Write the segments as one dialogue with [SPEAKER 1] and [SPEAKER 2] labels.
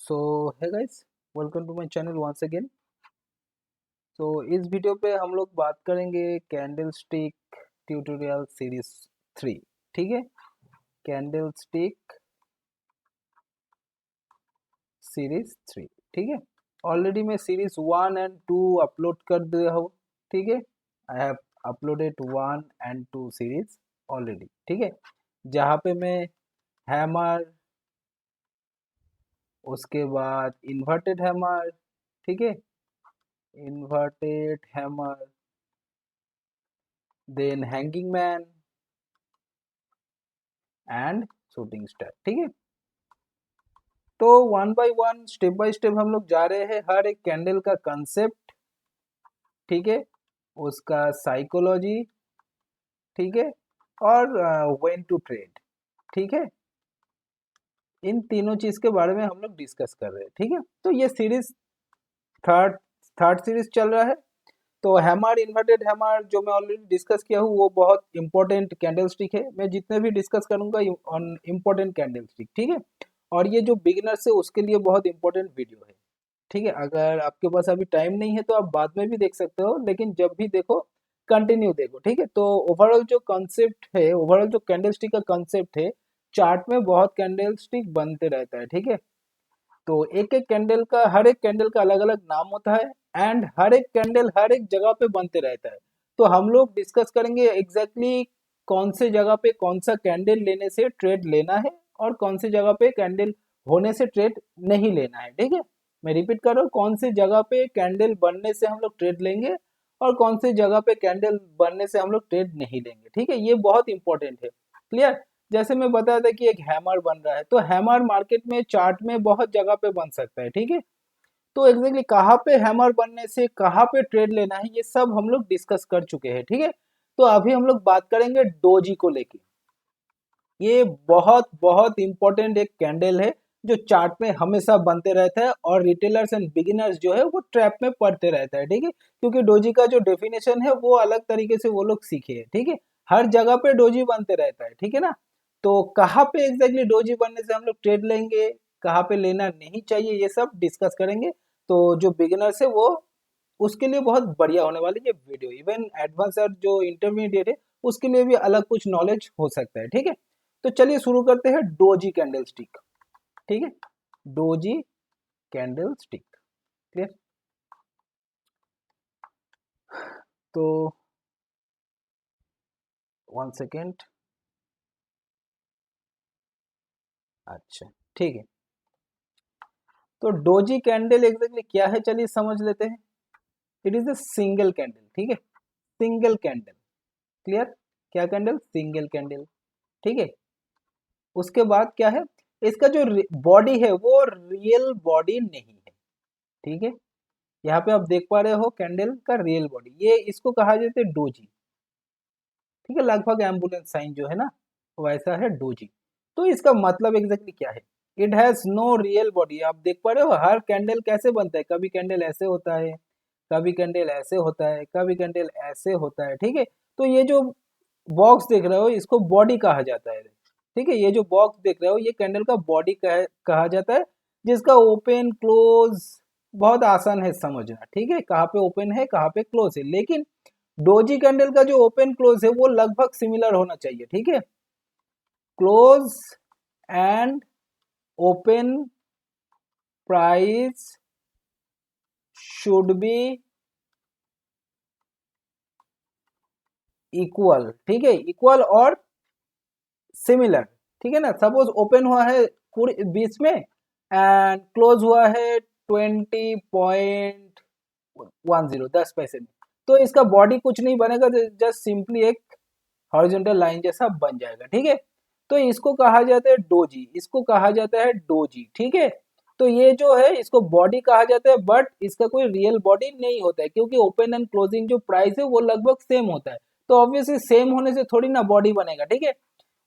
[SPEAKER 1] So hi guys, welcome to my channel once again. तो इस video पे हम लोग बात करेंगे कैंडल स्टिक ट्यूटोरियल सीरीज 3। ठीक है, कैंडल स्टिक सीरीज 3। ठीक है, ऑलरेडी मैं सीरीज 1 एंड 2 अपलोड कर दिया हूँ। ठीक है, I have uploaded 1 and 2 series already. ठीक है, जहाँ पे मैं हैमर, उसके बाद इन्वर्टेड हैमर, ठीक है, inverted hammer, then hanging man and shooting star. ठीक है, तो one by one, step by step हम लोग जा रहे हैं हर एक कैंडल का कंसेप्ट। ठीक है, उसका साइकोलॉजी, ठीक है, और व्हेन टू ट्रेड। ठीक है, इन तीनों चीज के बारे में हम लोग डिस्कस कर रहे हैं। ठीक है, तो ये सीरीज थर्ड थर्ड सीरीज चल रहा है। तो हैमर, इन्वर्टेड हैमर जो मैं ऑलरेडी डिस्कस किया हूँ वो बहुत इंपॉर्टेंट कैंडल स्टिक है। मैं जितने भी डिस्कस करूंगा ऑन इम्पोर्टेंट कैंडल स्टिक। ठीक है, और ये जो बिगिनर्स है उसके लिए बहुत इंपॉर्टेंट वीडियो है। ठीक है, अगर आपके पास अभी टाइम नहीं है तो आप बाद में भी देख सकते हो, लेकिन जब भी देखो कंटिन्यू देखो। ठीक है, तो ओवरऑल जो कॉन्सेप्ट है, ओवरऑल जो कैंडल स्टिक का कॉन्सेप्ट है, चार्ट में बहुत कैंडल स्टिक बनते रहता है। ठीक है, तो एक एक कैंडल का, हर एक कैंडल का अलग अलग नाम होता है एंड हर एक कैंडल हर एक जगह पे बनते रहता है। तो हम लोग डिस्कस करेंगे एग्जैक्टली कौन से जगह पे कौन सा कैंडल लेने से ट्रेड लेना है और कौन सी जगह पे कैंडल होने से ट्रेड नहीं लेना है। ठीक है, मैं रिपीट कर रहा हूँ, कौन सी जगह पे कैंडल बनने से हम लोग ट्रेड लेंगे और कौन सी जगह पे कैंडल बनने से हम लोग ट्रेड नहीं लेंगे। ठीक है, ये बहुत इंपॉर्टेंट है। क्लियर? जैसे मैं बताया था कि एक हैमर बन रहा है, तो हैमर मार्केट में, चार्ट में बहुत जगह पे बन सकता है। ठीक है, तो एग्जैक्टली कहाँ पे हैमर बनने से कहाँ पे ट्रेड लेना है ये सब हम लोग डिस्कस कर चुके हैं। ठीक है, तो अभी हम लोग बात करेंगे डोजी को लेके। ये बहुत बहुत इंपॉर्टेंट एक कैंडल है जो चार्ट में हमेशा बनते रहता है और रिटेलर्स एंड बिगिनर्स जो है वो ट्रैप में पड़ते रहता है। ठीक है, क्योंकि डोजी का जो डेफिनेशन है वो अलग तरीके से वो लोग सीखे हैं। ठीक है, हर जगह पे डोजी बनते रहता है। ठीक है ना, तो कहाँ पे एग्जैक्टली डोजी बनने से हम लोग ट्रेड लेंगे, कहाँ पे लेना नहीं चाहिए, ये सब डिस्कस करेंगे। तो जो बिगिनर्स है वो, उसके लिए बहुत बढ़िया होने वाली ये वीडियो। इवन एडवांस और जो इंटरमीडिएट है उसके लिए भी अलग कुछ नॉलेज हो सकता है। ठीक है, तो चलिए शुरू करते हैं डोजी कैंडल स्टिक। ठीक है, डोजी कैंडल स्टिक। क्लियर? तो वन सेकेंड। अच्छा, ठीक है, तो डोजी कैंडल एग्जैक्टली क्या है चलिए समझ लेते हैं। It is a single candle. ठीक है, सिंगल कैंडल। क्लियर? क्या कैंडल? Single candle. ठीक है, उसके बाद क्या है, इसका जो बॉडी है वो रियल बॉडी नहीं है। ठीक है, यहाँ पे आप देख पा रहे हो कैंडल का रियल बॉडी, ये इसको कहा जाता है डोजी। ठीक है, लगभग एम्बुलेंस साइन जो है ना वैसा है डोजी। तो इसका मतलब एग्जैक्टली क्या है? It has no real body. आप देख पा रहे हो हर कैंडल कैसे बनता है, कभी कैंडल ऐसे होता है, कभी कैंडल ऐसे होता है, कभी कैंडल ऐसे होता है। ठीक है, तो ये जो बॉक्स देख रहे हो इसको बॉडी कहा जाता है। ठीक है, ये जो बॉक्स देख रहे हो ये कैंडल का बॉडी कहा जाता है, जिसका ओपन क्लोज बहुत आसान है समझना। ठीक है, कहाँ पे ओपन है कहाँ पे क्लोज है, लेकिन डोजी कैंडल का जो ओपन क्लोज है वो लगभग सिमिलर होना चाहिए। ठीक है, close and open price should be equal. ठीक है, इक्वल और सिमिलर। ठीक है ना, सपोज ओपन हुआ है पूरे 20 में एंड क्लोज हुआ है 20.10, 10 पैसे में, तो इसका बॉडी कुछ नहीं बनेगा, जस्ट सिंपली एक हॉरिजॉन्टल लाइन जैसा बन जाएगा। ठीक है, तो इसको कहा जाता है डोजी, इसको कहा जाता है डोजी। ठीक है, तो ये जो है इसको बॉडी कहा जाता है, बट इसका कोई रियल बॉडी नहीं होता है, क्योंकि ओपन एंड क्लोजिंग जो प्राइस है वो लगभग सेम होता है। तो ऑब्वियसली सेम होने से थोड़ी ना बॉडी बनेगा। ठीक है,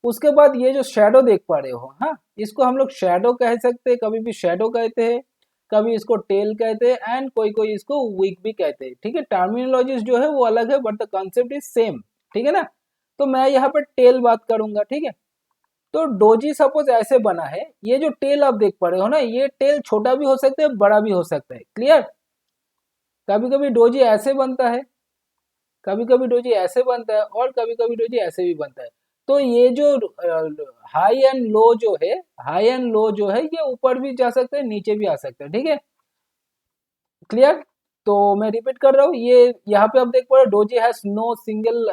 [SPEAKER 1] उसके बाद ये जो शेडो देख पा रहे हो, हाँ, इसको हम लोग शेडो कह सकते हैं, कभी भी शेडो कहते हैं, कभी इसको टेल कहते हैं एंड कोई कोई इसको विक भी कहते हैं। ठीक है, टर्मिनोलॉजीज जो है वो अलग है but the concept is same. ठीक है ना, तो मैं यहाँ पर टेल बात करूंगा। ठीक है, तो डोजी सपोज ऐसे बना है, ये जो टेल आप देख पा रहे हो ना, ये टेल छोटा भी हो सकता है, बड़ा भी हो सकता है। क्लियर? कभी कभी डोजी ऐसे बनता है, कभी कभी डोजी ऐसे बनता है, और कभी कभी डोजी ऐसे भी बनता है। तो ये जो हाई एंड लो जो है, हाई एंड लो जो है, ये ऊपर भी जा सकता है, नीचे भी आ सकता है। ठीक है, क्लियर? तो मैं रिपीट कर रहा हूँ, ये यहाँ पे आप देख पा रहे हो, doji has no single,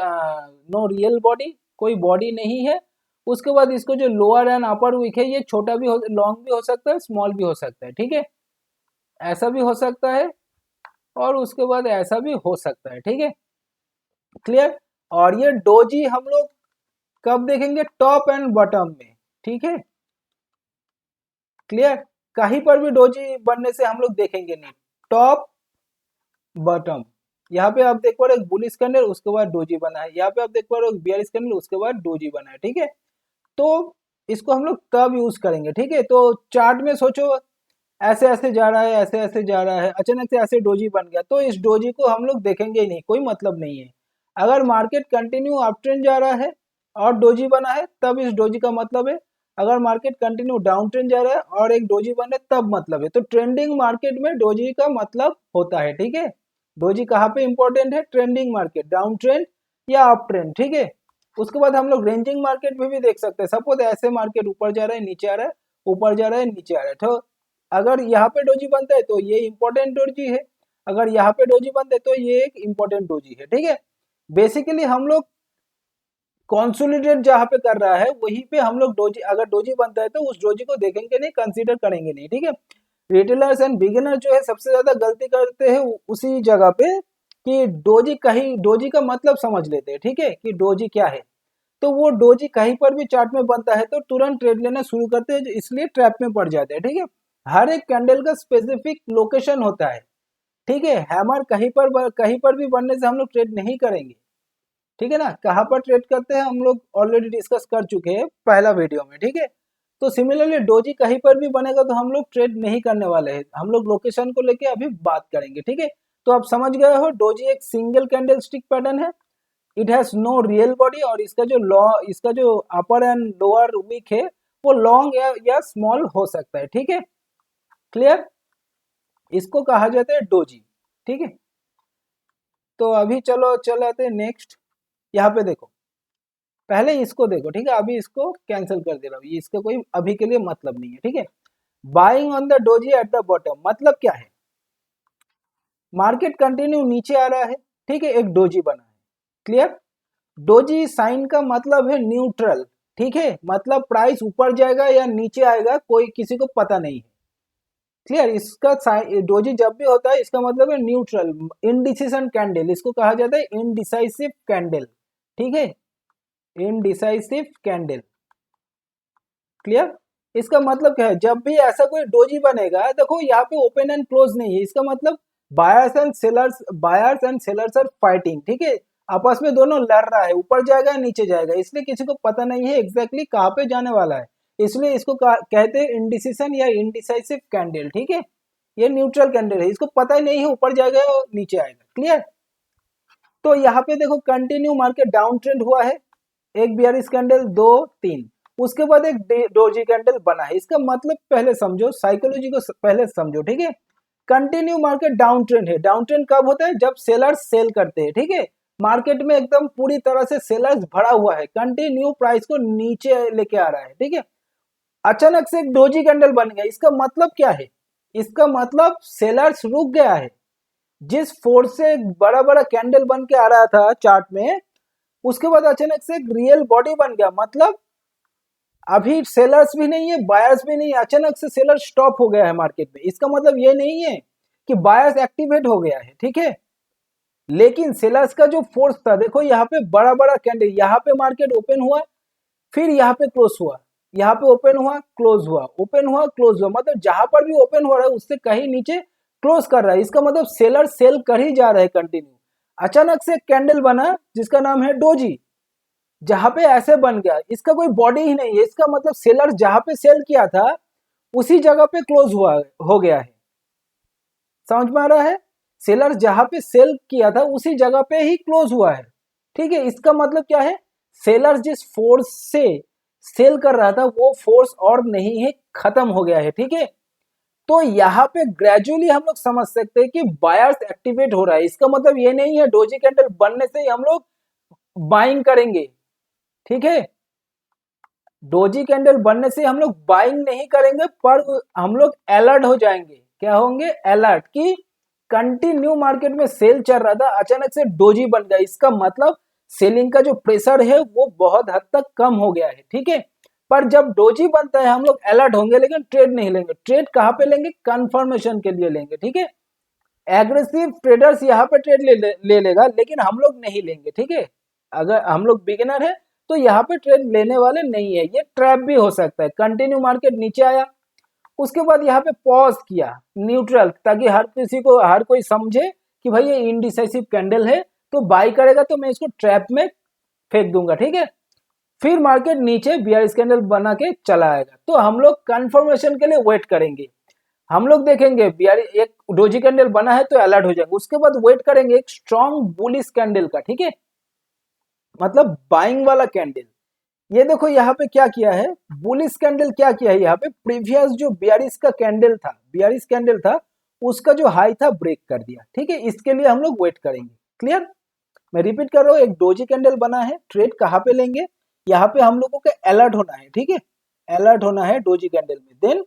[SPEAKER 1] no real body, कोई बॉडी नहीं है। उसके बाद इसको जो लोअर एंड अपर वीक है, ये छोटा भी हो, लॉन्ग भी हो सकता है, स्मॉल भी हो सकता है। ठीक है, ऐसा भी हो सकता है, और उसके बाद ऐसा भी हो सकता है। ठीक है, क्लियर? और ये डोजी हम लोग कब देखेंगे? टॉप एंड बॉटम में। ठीक है, क्लियर? कहीं पर भी डोजी बनने से हम लोग देखेंगे नहीं, टॉप बॉटम। यहाँ पे आप देख पा रहे हो एक बुलिश कैंडल, उसके बाद डोजी बना है। यहाँ पे आप देख पा रहे हो एक बियरिश कैंडल, उसके बाद डोजी बना है। ठीक है, तो इसको हम लोग तब यूज करेंगे। ठीक है, तो चार्ट में सोचो, ऐसे ऐसे जा रहा है, ऐसे ऐसे जा रहा है, अचानक से ऐसे डोजी बन गया, तो इस डोजी को हम लोग देखेंगे ही नहीं, कोई मतलब नहीं है। अगर मार्केट कंटिन्यू अप ट्रेंड जा रहा है और डोजी बना है, तब इस डोजी का मतलब है। अगर मार्केट कंटिन्यू डाउन ट्रेंड जा रहा है और एक डोजी बन रहा है, तब मतलब है। तो ट्रेंडिंग मार्केट में डोजी का मतलब होता है। ठीक है, डोजी कहाँ पे इंपॉर्टेंट है? ट्रेंडिंग मार्केट, डाउन ट्रेंड या अप ट्रेंड। ठीक है, उसके बाद हम लोग रेंजिंग मार्केट में भी देख सकते हैं। सपोज ऐसे मार्केट ऊपर जा रहा है, नीचे आ रहा है, ऊपर जा रहा है, नीचे आ रहा है, तो अगर यहाँ पे डोजी बनता है तो ये इंपॉर्टेंट डोजी है, अगर यहाँ पे डोजी बनता है तो ये एक इंपॉर्टेंट डोजी है। ठीक है, बेसिकली हम लोग कॉन्सोलिडेट जहाँ पे कर रहा है, वहीं पे हम लोग डोजी, अगर डोजी बनता है तो उस डोजी को देखेंगे नहीं, कंसीडर करेंगे नहीं। ठीक है, रिटेलर्स एंड बिगिनर जो है सबसे ज्यादा गलती करते हैं उसी जगह पे, कि डोजी कहीं, डोजी का मतलब समझ लेते हैं। ठीक है, कि डोजी क्या है, तो वो डोजी कहीं पर भी चार्ट में बनता है तो तुरंत ट्रेड लेना शुरू करते हैं, इसलिए ट्रैप में पड़ जाते हैं। ठीक है, हर एक कैंडल का स्पेसिफिक लोकेशन होता है। ठीक है, हैमर कहीं पर भी बनने से हम लोग ट्रेड नहीं करेंगे। ठीक है ना, कहाँ पर ट्रेड करते हैं हम लोग ऑलरेडी डिस्कस कर चुके हैं पहला वीडियो में। ठीक है, तो सिमिलरली डोजी कहीं पर भी बनेगा तो हम लोग ट्रेड नहीं करने वाले हैं, हम लोग लोकेशन को लेके अभी बात करेंगे। ठीक है, तो आप समझ गए हो, डोजी एक सिंगल कैंडल स्टिक पैटर्न है, it has no real body, और इसका जो अपर एंड लोअर वीक है, वो लॉन्ग या स्मॉल हो सकता है। ठीक है, क्लियर? इसको कहा जाता है डोजी। ठीक है, तो अभी चलो चल आते हैं नेक्स्ट। यहाँ पे देखो, पहले इसको देखो। ठीक है, अभी इसको कैंसिल कर दे रहा हूँ, इसका कोई अभी के लिए मतलब नहीं है। ठीक है, buying on the doji at the bottom मतलब क्या है? मार्केट कंटिन्यू नीचे आ रहा है, ठीक है, एक डोजी बना है। क्लियर? डोजी साइन का मतलब है न्यूट्रल। ठीक है, मतलब प्राइस ऊपर जाएगा या नीचे आएगा, कोई किसी को पता नहीं है। क्लियर? इसका डोजी जब भी होता है, इसका मतलब है न्यूट्रल, इनडिसीजन कैंडल, इसको कहा जाता है इनडिसाइसिव कैंडल। ठीक है, इनडिसाइसिव कैंडल। क्लियर? इसका मतलब क्या है? जब भी ऐसा कोई डोजी बनेगा, देखो यहाँ पे ओपन एंड क्लोज नहीं है, इसका मतलब buyers and sellers are fighting. ठीक है, आपस में दोनों लड़ रहा है, ऊपर जाएगा नीचे जाएगा, इसलिए किसी को पता नहीं है एग्जैक्टली कहाँ पे जाने वाला है, इसलिए इसको कहते हैं इनडिसीजन या इनडिसाइसिव कैंडल। ठीक है, ये न्यूट्रल कैंडल है, इसको पता ही नहीं है ऊपर जाएगा या नीचे आएगा। क्लियर? तो यहाँ पे देखो कंटिन्यू मार्केट डाउन ट्रेंड हुआ है, एक बियरिश कैंडल, 2 3, उसके बाद एक डोजी कैंडल बना है। इसका मतलब पहले समझो, साइकोलॉजी को पहले समझो। ठीक है, कंटिन्यू मार्केट डाउन ट्रेंड है। डाउन ट्रेंड कब होता है? जब सेलर्स सेल करते हैं। ठीक है, मार्केट में एकदम पूरी तरह से सेलर्स भरा हुआ है, कंटिन्यू प्राइस को नीचे लेके आ रहा है। ठीक है, अचानक से एक डोजी कैंडल बन गया, इसका मतलब क्या है? इसका मतलब सेलर्स रुक गया है। जिस फोर्स से बड़ा बड़ा कैंडल बन के आ रहा था चार्ट में, उसके बाद अचानक से एक रियल बॉडी बन गया, मतलब अभी सेलर्स भी नहीं है, बायर्स भी नहीं है, अचानक से सेलर स्टॉप हो गया है मार्केट में। इसका मतलब ये नहीं है कि बायर्स एक्टिवेट हो गया है। ठीक है, लेकिन सेलर्स का जो फोर्स था, देखो यहाँ पे बड़ा बड़ा कैंडल, यहाँ पे मार्केट ओपन हुआ, फिर यहाँ पे क्लोज हुआ, यहाँ पे ओपन हुआ, क्लोज हुआ, ओपन हुआ, क्लोज हुआ, मतलब जहां पर भी ओपन हो रहा है उससे कहीं नीचे क्लोज कर रहा है। इसका मतलब सेलर सेल कर ही जा रहा है कंटिन्यू। अचानक से कैंडल बना जिसका नाम है डोजी, जहां पे ऐसे बन गया, इसका कोई बॉडी ही नहीं है, इसका मतलब सेलर जहां पे सेल किया था उसी जगह पे क्लोज हुआ हो गया है। समझ में आ रहा है? सेलर जहां पे सेल किया था उसी जगह पे ही क्लोज हुआ है। ठीक है, इसका मतलब क्या है? सेलर जिस फोर्स से सेल कर रहा था वो फोर्स और नहीं है, खत्म हो गया है, ठीक है। तो यहाँ पे ग्रेजुअली हम लोग समझ सकते हैं कि बायर्स एक्टिवेट हो रहा है। इसका मतलब ये नहीं है डोजी कैंडल बनने से ही हम लोग बाइंग करेंगे, ठीक है। डोजी कैंडल बनने से हम लोग बाइंग नहीं करेंगे, पर हम लोग अलर्ट हो जाएंगे। क्या होंगे? अलर्ट, कि कंटिन्यू मार्केट में सेल चल रहा था, अचानक से डोजी बन गया, इसका मतलब सेलिंग का जो प्रेशर है वो बहुत हद तक कम हो गया है, ठीक है। पर जब डोजी बनता है हम लोग अलर्ट होंगे, लेकिन ट्रेड नहीं लेंगे। ट्रेड कहाँ पे लेंगे? कंफर्मेशन के लिए लेंगे, ठीक है। एग्रेसिव ट्रेडर्स यहाँ पे ट्रेड ले लेगा, लेकिन हम लोग नहीं लेंगे, ठीक है। अगर हम लोग बिगिनर है तो यहाँ पे ट्रेड लेने वाले नहीं है। ये ट्रैप भी हो सकता है। कंटिन्यू मार्केट नीचे आया, उसके बाद यहाँ पे पॉज किया न्यूट्रल, ताकि हर कोई समझे कि भाई ये इनडिसाइसिव कैंडल है, तो बाई करेगा तो मैं इसको ट्रैप में फेंक दूंगा, ठीक है। फिर मार्केट नीचे बियरिश कैंडल बना के चला आएगा, तो हम लोग कंफर्मेशन के लिए वेट करेंगे। हम लोग देखेंगे बियरिश एक डोजी कैंडल बना है तो अलर्ट हो जाएंगे, उसके बाद वेट करेंगे एक स्ट्रॉन्ग बुलिश कैंडल का, ठीक है, मतलब बाइंग वाला कैंडल। ये देखो यहाँ पे क्या किया है, बुलिश कैंडल क्या किया है, यहाँ पे प्रीवियस जो बियरिश कैंडल था उसका जो हाई था ब्रेक कर दिया, ठीक है। इसके लिए हम लोग वेट करेंगे। क्लियर? मैं रिपीट कर रहा हूँ, एक डोजी कैंडल बना है, ट्रेड कहाँ पे लेंगे? यहाँ पे हम लोगों को अलर्ट होना है, ठीक है। अलर्ट होना है डोजी कैंडल में। देन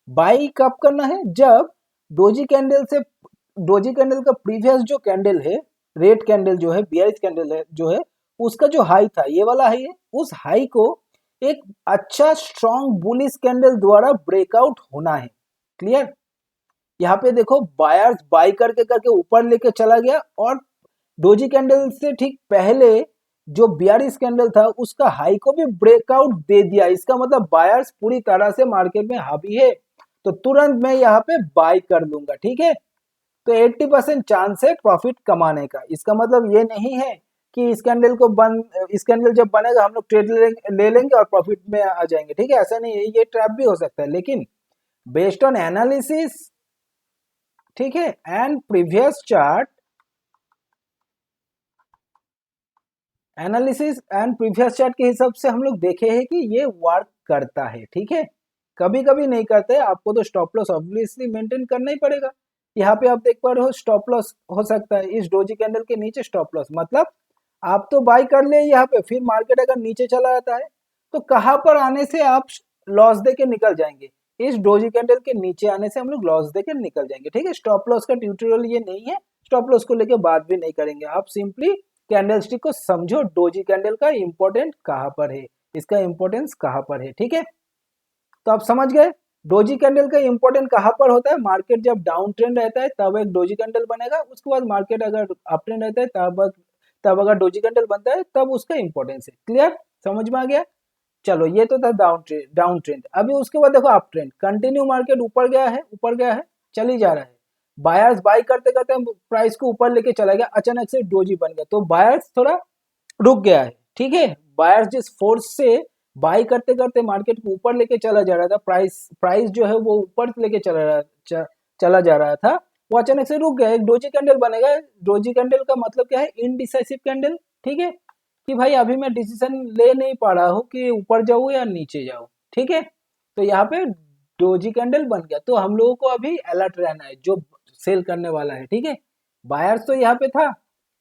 [SPEAKER 1] बाई कब करना है? जब डोजी कैंडल का प्रीवियस जो कैंडल है, रेड कैंडल जो है, बियरिश कैंडल है जो है, उसका जो हाई था, ये वाला हाई है, उस हाई को एक अच्छा स्ट्रॉन्ग बुलिश कैंडल द्वारा ब्रेकआउट होना है। क्लियर? यहाँ पे देखो बायर्स बाई करके करके ऊपर लेके चला गया, और डोजी कैंडल से ठीक पहले जो बियरिश कैंडल था उसका हाई को भी ब्रेकआउट दे दिया। इसका मतलब बायर्स पूरी तरह से मार्केट में हावी है, तो तुरंत मैं यहाँ पे बाई कर लूंगा, ठीक है। तो 80% चांस है प्रॉफिट कमाने का। इसका मतलब ये नहीं है कि इस कैंडल जब बनेगा हम लोग ट्रेड ले लेंगे और प्रॉफिट में आ जाएंगे, ठीक है। ऐसा नहीं है, ये ट्रैप भी हो सकता है, लेकिन बेस्ड ऑन एनालिसिस, ठीक है, and previous chart analysis and previous chart के हिसाब से हम लोग देखे हैं कि ये वर्क करता है, ठीक है। कभी कभी नहीं करते, आपको तो स्टॉप लॉस ऑब्वियसली मेंटेन करना ही पड़ेगा। यहाँ पे आप देख पा रहे हो स्टॉप लॉस हो सकता है इस डोजी कैंडल के नीचे। स्टॉप लॉस मतलब आप तो बाई कर ले यहाँ पे, फिर मार्केट अगर नीचे चला जाता है तो कहाँ पर आने से आप लॉस दे के निकल जाएंगे? इस डोजी कैंडल के नीचे आने से हम लोग लॉस दे के निकल जाएंगे, ठीक है। स्टॉप लॉस का ट्यूटोरियल ये नहीं है, स्टॉप लॉस को लेके बात भी नहीं करेंगे। आप सिंपली कैंडलस्टिक को समझो, डोजी कैंडल का इंपॉर्टेंट कहाँ पर है, इसका इंपॉर्टेंस कहाँ पर है, ठीक है। तो आप समझ गए डोजी कैंडल का इंपॉर्टेंट कहाँ पर होता है। मार्केट जब डाउन ट्रेंड रहता है तब एक डोजी कैंडल बनेगा, उसके बाद मार्केट अगर अप ट्रेंड रहता है तब अगर डोजी कैंडल बनता है तब उसका इंपॉर्टेंस है। क्लियर? समझ में आ गया? चलो ये तो था डाउन ट्रेंड। अभी उसके बाद देखो अप ट्रेंड, कंटिन्यू मार्केट ऊपर गया है, चली जा रहा है। बायर्स बाई करते करते प्राइस को ऊपर लेके चला गया, अचानक से डोजी बन गया, तो बायर्स थोड़ा रुक गया है, ठीक है। बायर्स जिस फोर्स से बाई करते करते मार्केट को ऊपर लेके चला जा रहा था, प्राइस जो है वो ऊपर लेके चला जा रहा था, वो अचानक से रुक गया। एक डोजी कैंडल बनेगा। डोजी कैंडल का मतलब क्या है? इनडिसाइसिव कैंडल, ठीक है, कि भाई अभी मैं डिसीजन ले नहीं पा रहा हूँ कि ऊपर जाऊँ या नीचे जाऊँ, ठीक है। तो यहाँ पे डोजी कैंडल बन गया, तो हम लोगों को अभी अलर्ट रहना है जो सेल करने वाला है, ठीक है। बायर्स तो यहाँ पे था,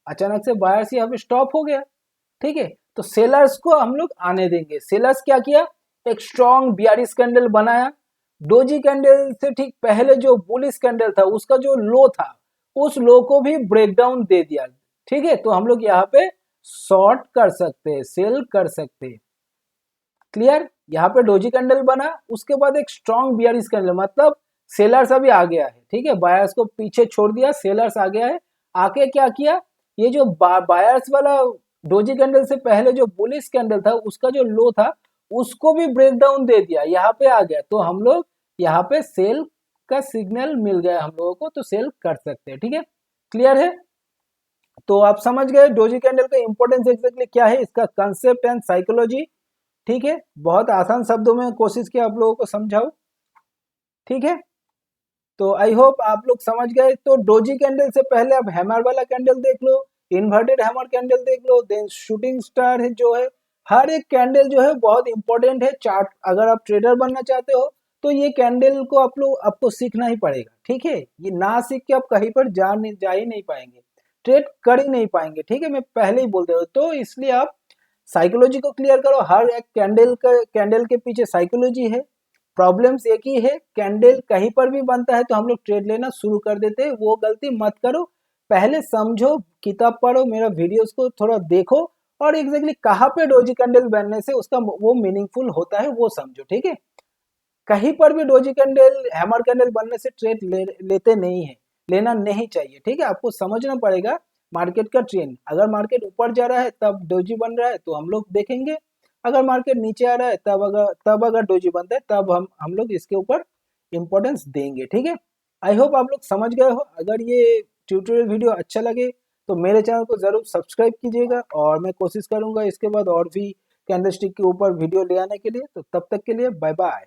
[SPEAKER 1] अचानक से बायर्स यहाँ पे स्टॉप हो गया, ठीक है। तो सेलर्स को हम लोग आने देंगे। सेलर्स क्या किया? एक स्ट्रॉन्ग बियरिश कैंडल बनाया, डोजी कैंडल से ठीक पहले जो बुलिश कैंडल था उसका जो लो था उस लो को भी ब्रेकडाउन दे दिया, ठीक है। तो हम लोग यहाँ पे शॉर्ट कर सकते हैं, सेल कर सकते हैं। क्लियर? यहाँ पे डोजी कैंडल बना, उसके बाद एक स्ट्रॉन्ग बियरिश कैंडल, मतलब सेलर्स अभी आ गया है, ठीक है। बायर्स को पीछे छोड़ दिया, सेलर्स आ गया है। आके क्या किया? ये जो बायर्स वाला डोजी कैंडल से पहले जो बुलिश कैंडल था उसका जो लो था उसको भी ब्रेक डाउन दे दिया, यहाँ पे आ गया। तो हम लोग यहाँ पे सेल का सिग्नल मिल गया हम लोगों को, तो सेल कर सकते हैं, ठीक है। क्लियर है? तो आप समझ गए डोजी कैंडल का इंपॉर्टेंस एग्जैक्टली क्या है, इसका कंसेप्ट एंड साइकोलॉजी, ठीक है। बहुत आसान शब्दों में कोशिश किया आप लोगों को समझाऊं, ठीक है। तो आई होप आप लोग समझ गए। तो डोजी कैंडल से पहले आप हैमर वाला कैंडल देख लो, इन्वर्टेड हैमर कैंडल देख लो, देन शूटिंग स्टार है जो है, हर एक कैंडल जो है बहुत इंपॉर्टेंट है चार्ट। अगर आप ट्रेडर बनना चाहते हो तो ये कैंडल को आपको सीखना ही पड़ेगा, ठीक है। ये ना सीख के आप कहीं पर जा ही नहीं पाएंगे, ट्रेड कर ही नहीं पाएंगे, ठीक है। मैं पहले ही बोल दे रहा हूँ, तो इसलिए आप साइकोलॉजी को क्लियर करो। हर एक कैंडल के पीछे साइकोलॉजी है। प्रॉब्लम्स एक ही है, कैंडल कहीं पर भी बनता है तो हम लोग ट्रेड लेना शुरू कर देते हैं। वो गलती मत करो, पहले समझो, किताब पढ़ो, मेरा वीडियोस को थोड़ा देखो और एग्जैक्टली कहाँ पे डोजी कैंडल बनने से उसका वो मीनिंगफुल होता है वो समझो, ठीक है। कहीं पर भी डोजी कैंडल हैमर कैंडल बनने से ट्रेड लेते नहीं है, लेना नहीं चाहिए, ठीक है। आपको समझना पड़ेगा मार्केट का ट्रेंड। अगर मार्केट ऊपर जा रहा है तब डोजी बन रहा है तो हम लोग देखेंगे, अगर मार्केट नीचे आ रहा है तब अगर डोजी बनता है तब हम लोग इसके ऊपर इम्पोर्टेंस देंगे, ठीक है। आई होप आप लोग समझ गए हो। अगर ये ट्यूटोरियल वीडियो अच्छा लगे तो मेरे चैनल को ज़रूर सब्सक्राइब कीजिएगा और मैं कोशिश करूंगा इसके बाद और भी कैंडलस्टिक के ऊपर वीडियो ले आने के लिए। तो तब तक के लिए बाय बाय।